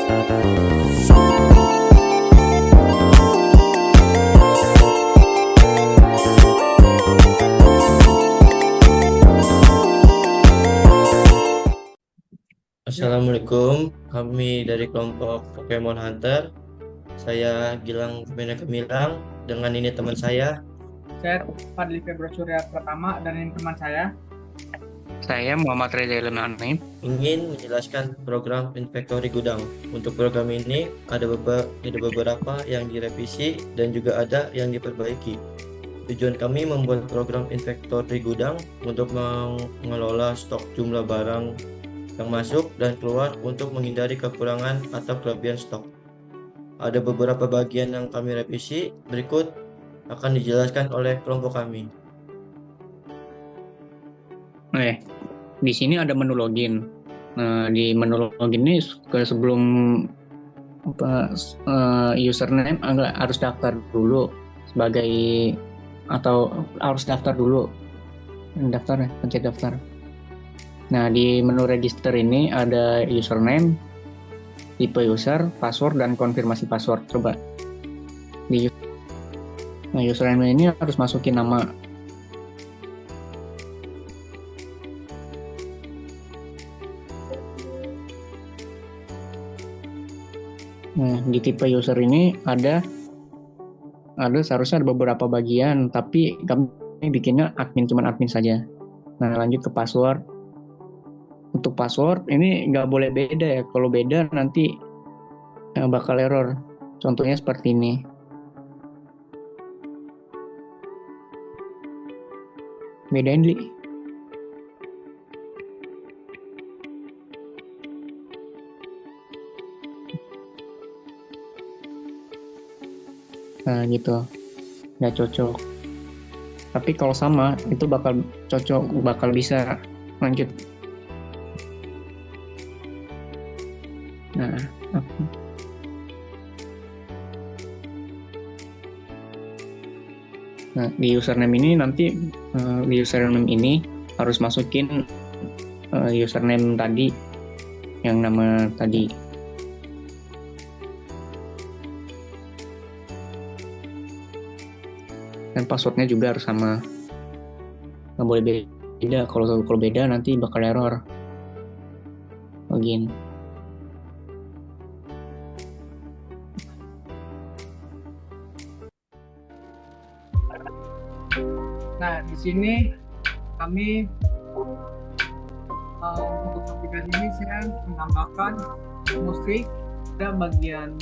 Assalamualaikum, kami dari kelompok Pokemon Hunter. Saya Gilang Kumena Gemilang, dengan ini teman saya. Saya Fadli Februari Surya Pratama dan ini teman saya. Saya Muhammad Reza Ilman Ingin menjelaskan program Inventory Gudang. Untuk program ini ada beberapa yang direvisi dan juga ada yang diperbaiki. Tujuan kami membuat program Inventory Gudang untuk mengelola stok jumlah barang yang masuk dan keluar untuk menghindari kekurangan atau kelebihan stok. Ada beberapa bagian yang kami revisi, berikut akan dijelaskan oleh kelompok kami. Di sini ada menu login. Nah, di menu login ini sebelum username harus daftar dulu sebagai atau harus daftar dulu. Pencet daftar. Nah, di menu register ini ada username, tipe user, password, dan konfirmasi password. Coba. Nah, username ini harus masukin nama. Nah, di tipe user ini ada seharusnya ada beberapa bagian, tapi kami bikinnya cuma admin saja. Nah, lanjut ke password. Untuk password ini nggak boleh beda ya. Kalau beda nanti bakal error. Contohnya seperti ini. Bedain, Li. Nah, gitu. Nggak cocok. Tapi kalau sama, itu bakal cocok, bakal bisa lanjut. Nah, di username ini nanti di username ini harus masukin username tadi yang nama tadi. Dan passwordnya juga harus sama. Nggak boleh beda. Kalau beda nanti bakal error. Login. Nah, di sini kami untuk aplikasi ini saya menambahkan musik. Ada bagian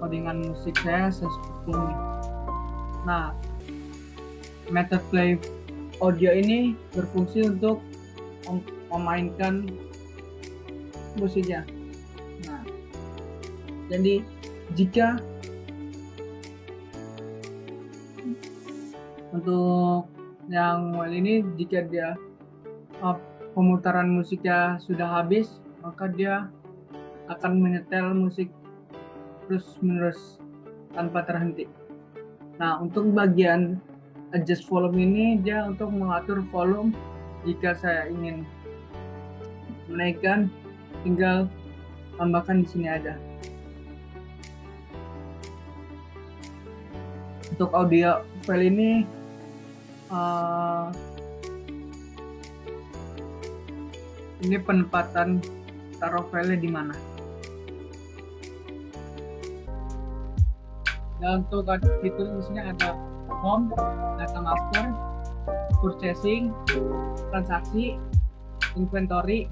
codingan musik saya seperti ini. Nah, method play audio ini berfungsi untuk memainkan musiknya. Nah, jadi jika untuk yang model ini, jika dia pemutaran musiknya sudah habis, maka dia akan menyetel musik terus-menerus tanpa terhenti. Nah, untuk bagian adjust volume ini dia untuk mengatur volume. Jika saya ingin menaikkan, tinggal tambahkan di sini aja. Untuk audio file ini ini penempatan taruh file di mana. Dan untuk fitur di sini ada home, data master, purchasing, transaksi, inventory,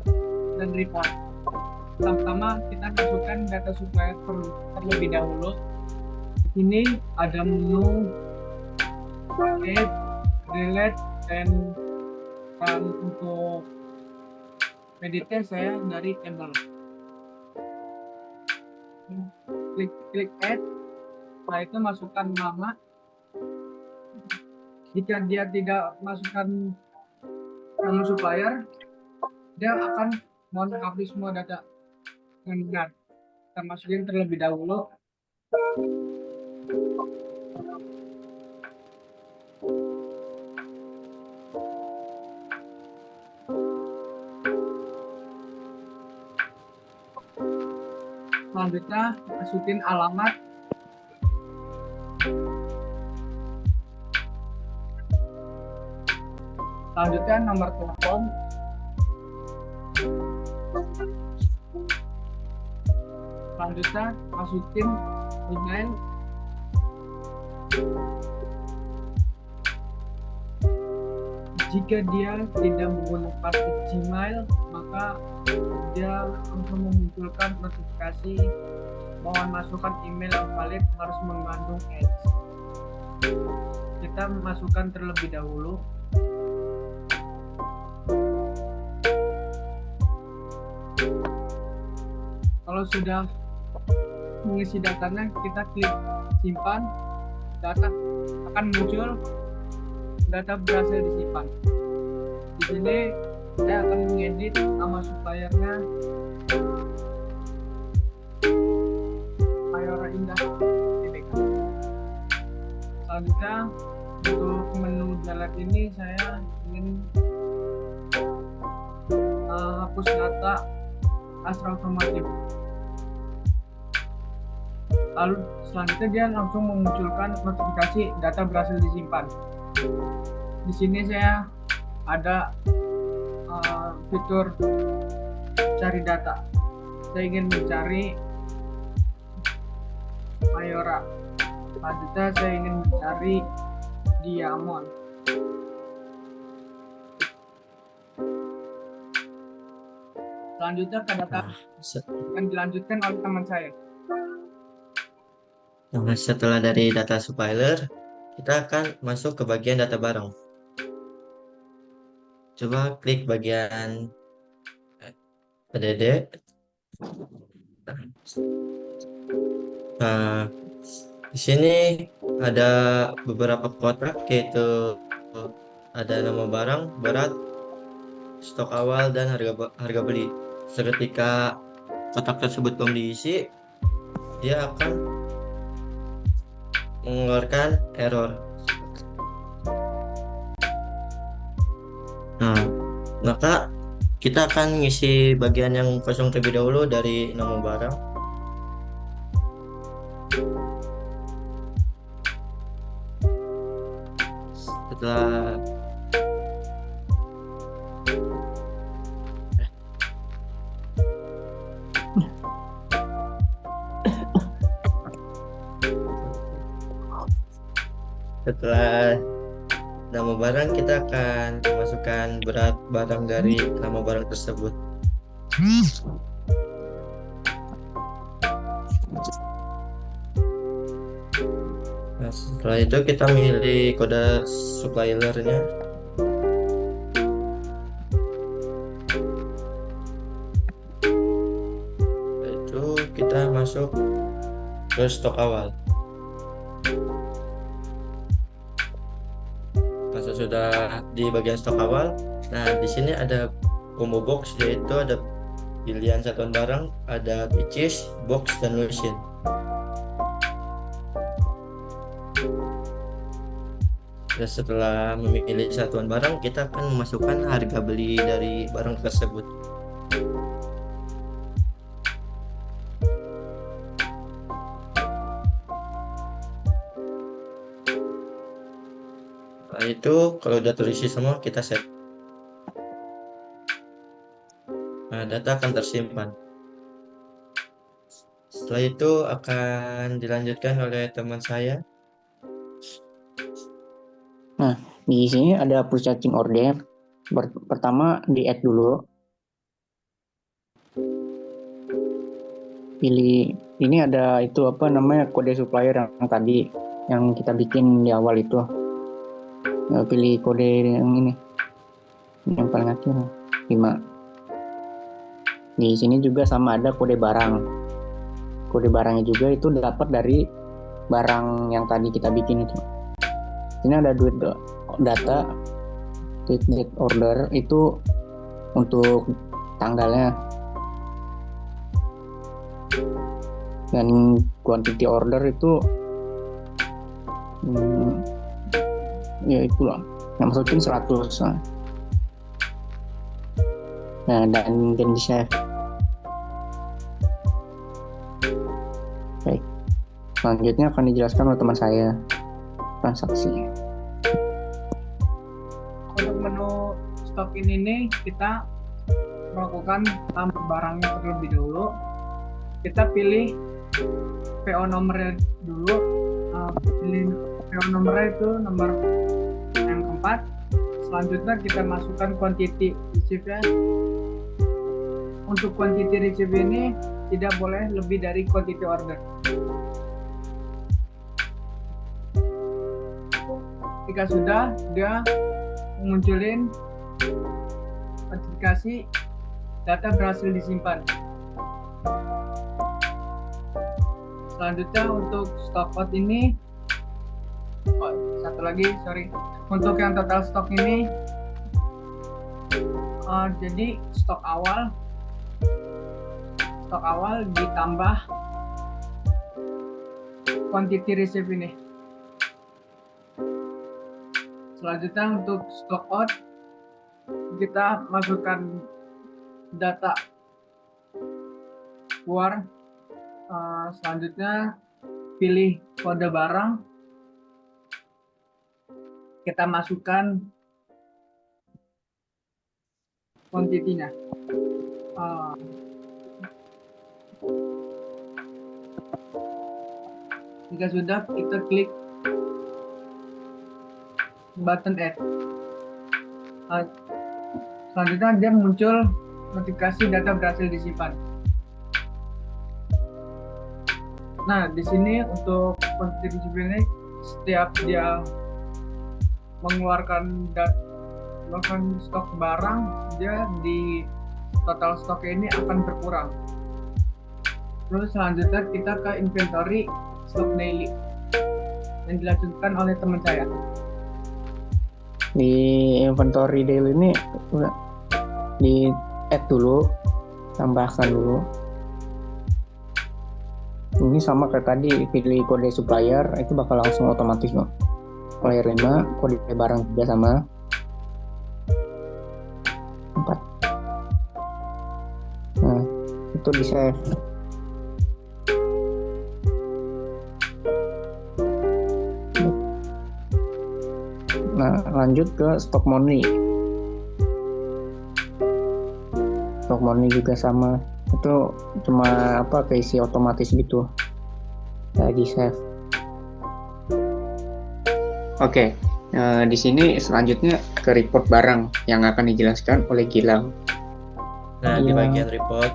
dan report. Pertama kita masukkan data supplier terlebih dahulu. Ini ada menu add, delete, dan untuk editnya saya dari table. Klik add, setelah itu masukkan nama. Jika dia tidak masukkan nama supplier, dia akan menghapus semua data dengan benar. Kita masukin terlebih dahulu. Selanjutnya masukin alamat, selanjutnya nomor telepon, selanjutnya masukin email, jika dia tidak menggunakan Gmail maka dia langsung memunculkan notifikasi mohon masukkan email yang valid harus mengandung ads. Kita masukkan terlebih dahulu. Kalau sudah mengisi datanya, kita klik simpan, data akan muncul, data berhasil disimpan. Di sini saya akan mengedit nama suppliernya Mayora Indah Tbk. Selanjutnya untuk menu delete ini saya ingin hapus data Astra Otomotif. Lalu selanjutnya dia langsung memunculkan notifikasi data berhasil disimpan. Di sini saya ada fitur cari data. Saya ingin mencari Mayora. Selanjutnya saya ingin mencari Diamond. Selanjutnya ke data yang dilanjutkan oleh teman saya. Nah, setelah dari data supplier, kita akan masuk ke bagian data barang. Coba klik bagian PDD. Nah, di sini ada beberapa kotak, yaitu ada nama barang, berat, stok awal, dan harga beli. Seketika kotak tersebut belum diisi, dia akan mengeluarkan error. Nah, maka kita akan ngisi bagian yang kosong terlebih dahulu dari nama barang. Setelah nama barang, kita akan memasukkan berat barang dari nama barang tersebut. Nah, setelah itu kita milih kode suppliernya. Setelah itu kita masuk ke stok awal. Sudah di bagian stok awal. Nah, di sini ada combo box, yaitu ada pilihan satuan barang, ada pieces, box, dan mesin. Dan setelah memilih satuan barang, kita akan memasukkan harga beli dari barang tersebut. Setelah itu, kalau udah terisi semua, kita save. Nah, data akan tersimpan. Setelah itu akan dilanjutkan oleh teman saya. Nah, di sini ada purchasing order. Pertama di add dulu. Pilih, ini ada itu apa namanya, kode supplier yang tadi yang kita bikin di awal itu. Ya, pilih kode yang ini, yang paling akhir 5. Di sini juga sama ada kode barang. Kode barangnya juga itu dapat dari barang yang tadi kita bikin itu. Ini ada data date order itu untuk tanggalnya, dan quantity order itu ya itulah yang masukin 100. Nah, dan di save. Selanjutnya akan dijelaskan oleh teman saya transaksi. Untuk menu stokin ini kita melakukan tambah barangnya terlebih dahulu. Kita pilih PO nomornya dulu. Pilih PO nomornya itu nomor yang keempat. Selanjutnya kita masukkan quantity receive-nya. Untuk quantity receive ini tidak boleh lebih dari quantity order. Jika sudah, dia munculin notifikasi data berhasil disimpan. Selanjutnya untuk stock out ini, untuk yang total stok ini, jadi stok awal ditambah quantity receive ini. Selanjutnya untuk stock out, kita masukkan data keluar. Selanjutnya pilih kode barang, kita masukkan quantity-nya. Jika sudah, kita klik button add. Selanjutnya dia muncul notifikasi data berhasil disimpan. Nah, di sini untuk quantity receive ini, setiap dia mengeluarkan stok barang, dia di total stok ini akan berkurang. Terus selanjutnya kita ke inventory stock daily yang dilanjutkan oleh teman saya. Di inventory daily ini udah di add dulu, tambahkan dulu. Ini sama kayak tadi, pilih kode supplier, itu bakal langsung otomatis loh. Supplier 5, kode barang juga sama. 4. Nah, itu di save. Nah, lanjut ke stock money. Stock money juga sama. Itu cuma keisi otomatis gitu. Di save. Oke. Di sini selanjutnya ke report barang yang akan dijelaskan oleh Gilang. Nah, di bagian report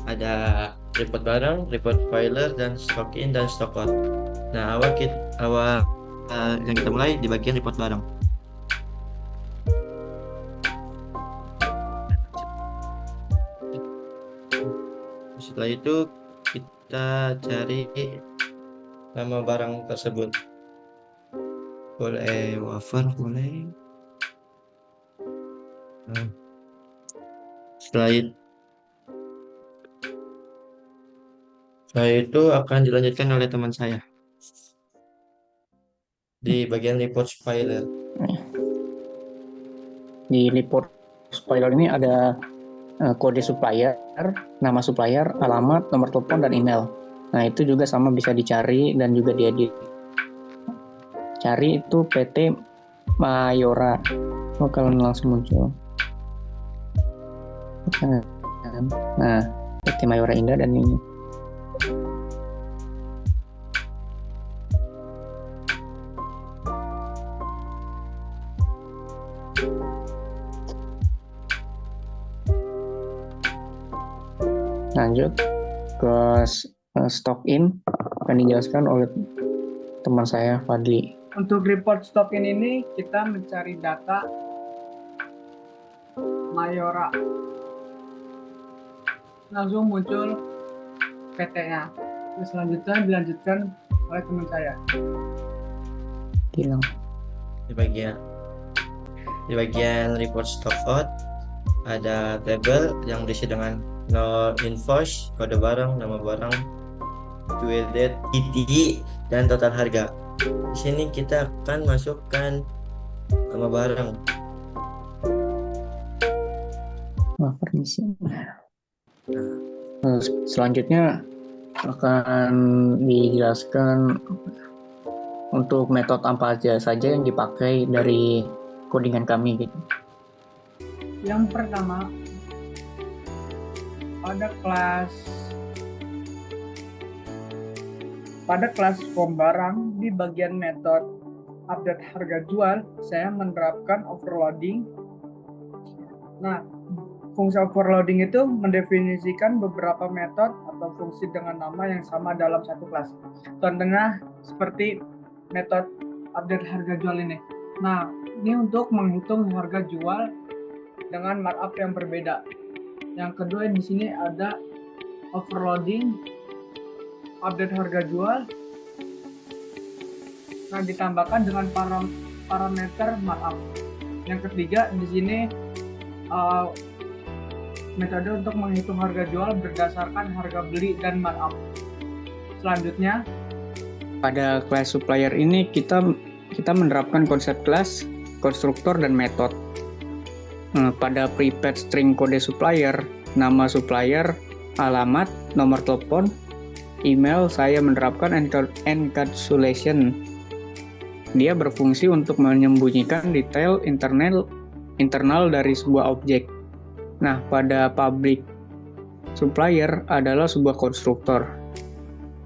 ada report barang, report filer, dan stock in dan stock out. Nah, awal yang kita mulai di bagian report barang. Setelah itu kita cari nama barang tersebut. Boleh wafer, boleh. Nah, setelah itu akan dilanjutkan oleh teman saya di bagian report filer. Di report filer ini ada kode supplier, nama supplier, alamat, nomor telepon, dan email. Nah, itu juga sama bisa dicari dan juga diedit. Cari itu PT Mayora. Kalian langsung muncul. Nah, PT Mayora Indah dan ini. Lanjut ke stock in, akan dijelaskan oleh teman saya Fadli. Untuk report stock in ini kita mencari data Mayora, langsung muncul PT-nya. Terus selanjutnya dilanjutkan oleh teman saya Gilang. Di bagian report stock out ada tabel yang berisi dengan no invoice, kode barang, nama barang, due date, ETA, dan total harga. Di sini kita akan masukkan nama barang. Permisi. Selanjutnya akan dijelaskan untuk metode apa aja saja yang dipakai dari codingan kami gitu. Yang pertama, pada kelas form barang di bagian metode update harga jual, saya menerapkan overloading. Nah, fungsi overloading itu mendefinisikan beberapa metode atau fungsi dengan nama yang sama dalam satu kelas. Contohnya seperti metode update harga jual ini. Nah, ini untuk menghitung harga jual dengan markup yang berbeda. Yang kedua di sini ada overloading update harga jual. Nah, ditambahkan dengan parameter markup. Yang ketiga di sini metode untuk menghitung harga jual berdasarkan harga beli dan markup. Selanjutnya, pada kelas supplier ini kita menerapkan konsep kelas, konstruktor, dan metode. Pada prepaid string kode supplier, nama supplier, alamat, nomor telepon, email, saya menerapkan encapsulation. Dia berfungsi untuk menyembunyikan detail internal dari sebuah objek. Nah, pada public supplier adalah sebuah konstruktor.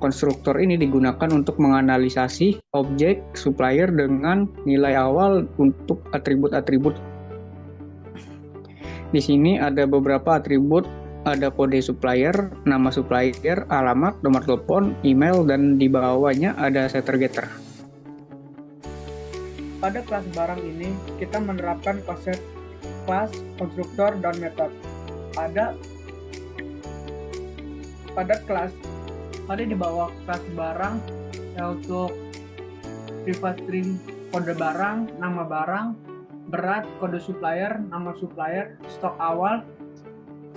Konstruktor ini digunakan untuk menganalisasi objek supplier dengan nilai awal untuk atribut-atribut. Di sini ada beberapa atribut, ada kode supplier, nama supplier, alamat, nomor telepon, email, dan di bawahnya ada setter getter. pada kelas barang ini kita menerapkan konsep kelas, konstruktor, dan metode. Pada di bawah kelas barang ya, untuk private string kode barang, nama barang, berat, kode supplier, nama supplier, stok awal,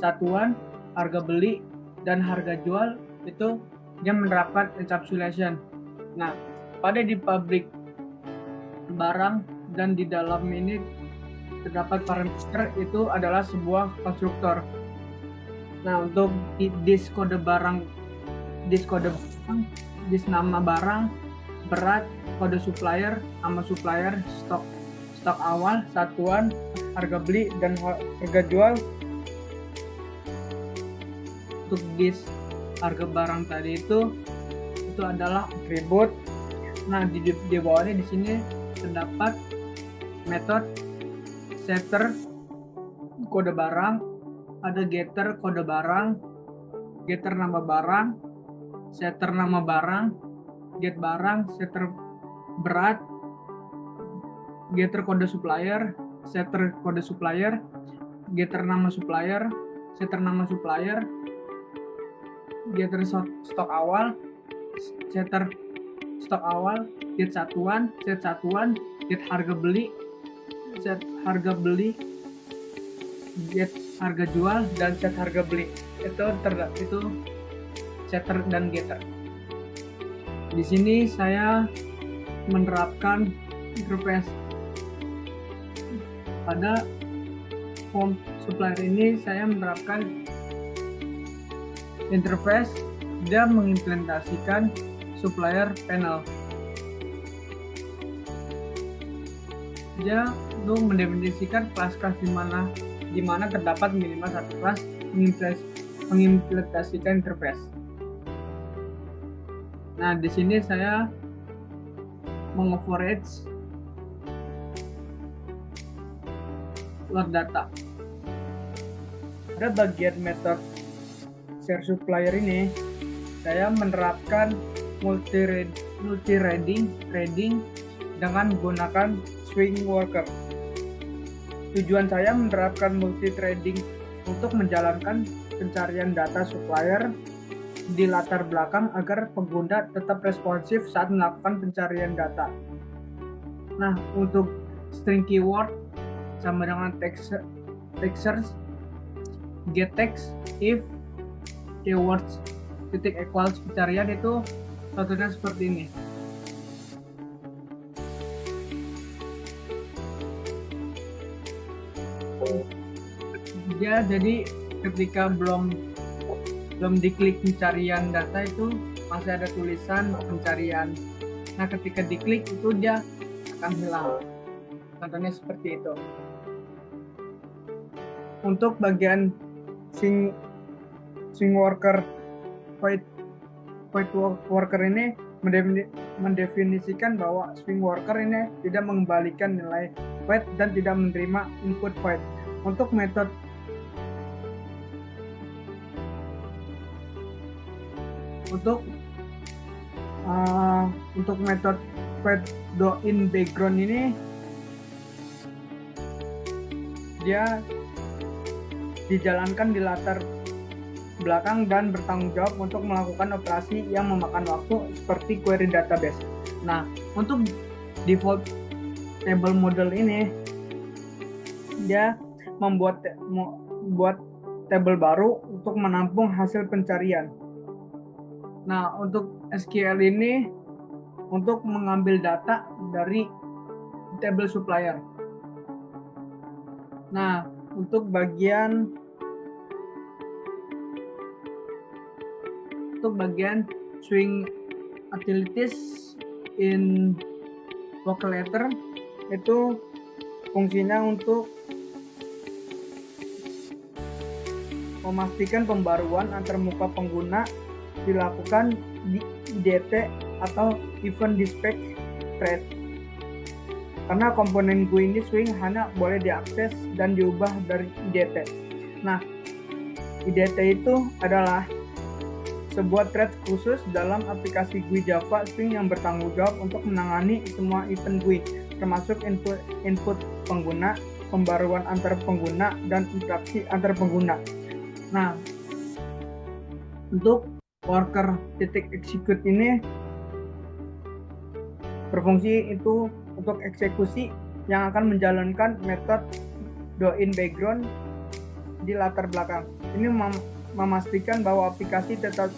satuan, harga beli, dan harga jual itu dia menerapkan encapsulation. Nah, pada di public barang dan di dalam ini terdapat parameter itu adalah sebuah konstruktor. Nah, untuk disk kode barang, disk nama barang, berat, kode supplier, nama supplier, stok awal, satuan, harga beli, dan harga jual. Untuk disk harga barang tadi itu adalah atribut. Nah, di bawahnya di sini terdapat metode setter kode barang, ada getter kode barang, getter nama barang, setter nama barang, get barang, setter berat, getter kode supplier, setter kode supplier, getter nama supplier, setter nama supplier, getter stok awal, setter stok awal, get satuan, set satuan, get harga beli, set harga beli, get harga jual, dan set harga beli. Itu setter dan getter. Di sini saya menerapkan interface. Pada form supplier ini saya menerapkan interface. Dia mengimplementasikan supplier panel. Dia untuk mendefinisikan kelas-kelas di mana terdapat minimal satu kelas, mengimplementasikan interface. Nah, di sini saya mengoverage load data. Pada bagian metode share supplier ini, saya menerapkan multi-threading dengan menggunakan swing worker. Tujuan saya menerapkan multi-threading untuk menjalankan pencarian data supplier di latar belakang agar pengguna tetap responsif saat melakukan pencarian data. Nah, untuk string keyword sama dengan textures, get text, if, keywords, titik equals pencarian itu contohnya seperti ini. Ya, jadi ketika belum belum diklik pencarian data itu masih ada tulisan pencarian. Nah, ketika diklik itu dia akan hilang. Contohnya seperti itu. Untuk bagian swing worker, void worker ini mendefinisikan bahwa swing worker ini tidak mengembalikan nilai void dan tidak menerima input void. Untuk metode metode void do-in background ini dia dijalankan di latar belakang dan bertanggung jawab untuk melakukan operasi yang memakan waktu seperti query database. Nah, untuk default table model ini dia membuat table baru untuk menampung hasil pencarian. Nah, untuk SQL ini untuk mengambil data dari table supplier. Nah, untuk bagian swing utilities in local letter itu fungsinya untuk memastikan pembaruan antar muka pengguna dilakukan di IDT atau event dispatch thread. Karena komponen GUI ini swing hanya boleh diakses dan diubah dari IDT. Nah, IDT itu adalah sebuah thread khusus dalam aplikasi GUI Java Swing yang bertanggung jawab untuk menangani semua event GUI, termasuk input pengguna, pembaruan antar pengguna, dan interaksi antar pengguna. Nah, untuk worker .execute ini berfungsi itu untuk eksekusi yang akan menjalankan metode do-in background di latar belakang. Ini memastikan bahwa aplikasi tetap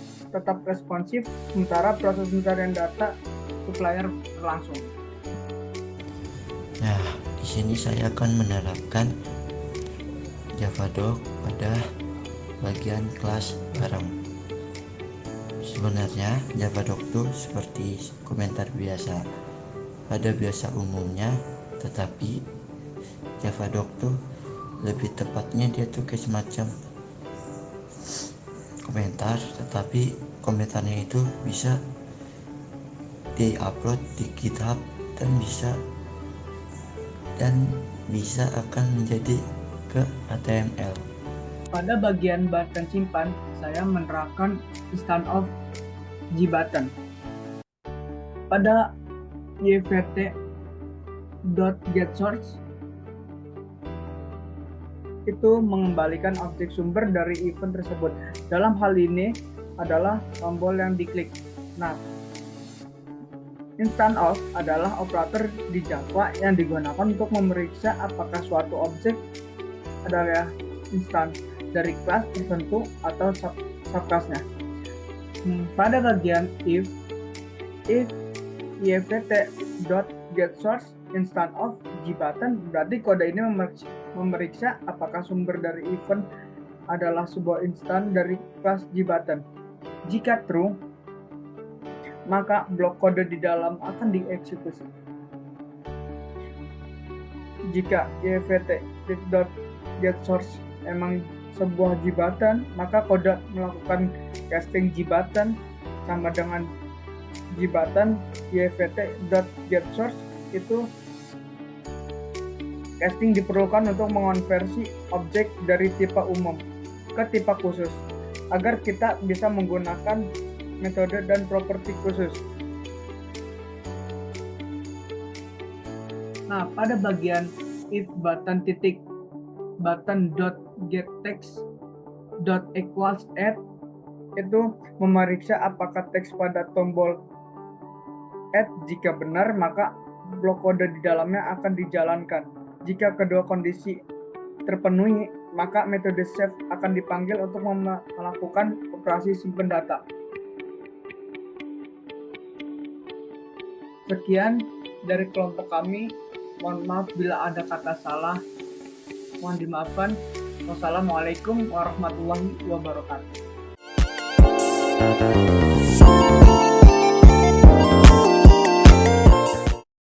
responsif sementara proses pencarian data supplier berlangsung. Nah, di sini saya akan menerapkan Javadoc pada bagian kelas bareng. Sebenarnya Javadoc itu seperti komentar biasa pada biasa umumnya, tetapi Javadoc tuh lebih tepatnya dia tuh kayak semacam komentar, tetapi komentarnya itu bisa di-upload di GitHub dan bisa akan menjadi ke HTML. Pada bagian button simpan, saya menerapkan instance of gbutton. Pada yvt.getSource itu mengembalikan objek sumber dari event tersebut. Dalam hal ini adalah tombol yang diklik. Nah, instance of adalah operator di Java yang digunakan untuk memeriksa apakah suatu objek adalah instance dari kelas tertentu atau subclassnya. Pada bagian if yvt.getSource instance of gbutton, berarti kode ini memeriksa apakah sumber dari event adalah sebuah instance dari kelas gbutton. Jika true, maka blok kode di dalam akan dieksekusi. Jika yvt.getSource emang sebuah gbutton, maka kode melakukan casting gbutton sama dengan gbutton yvt.getSource itu casting diperlukan untuk mengonversi objek dari tipe umum ke tipe khusus agar kita bisa menggunakan metode dan properti khusus. Nah, pada bagian if button button.getText add itu memeriksa apakah teks pada tombol add. Jika benar, maka blok kode di dalamnya akan dijalankan. Jika kedua kondisi terpenuhi, maka metode save akan dipanggil untuk melakukan operasi simpan data. Sekian dari kelompok kami. Mohon maaf bila ada kata salah. Mohon dimaafkan. Wassalamualaikum warahmatullahi wabarakatuh. Thank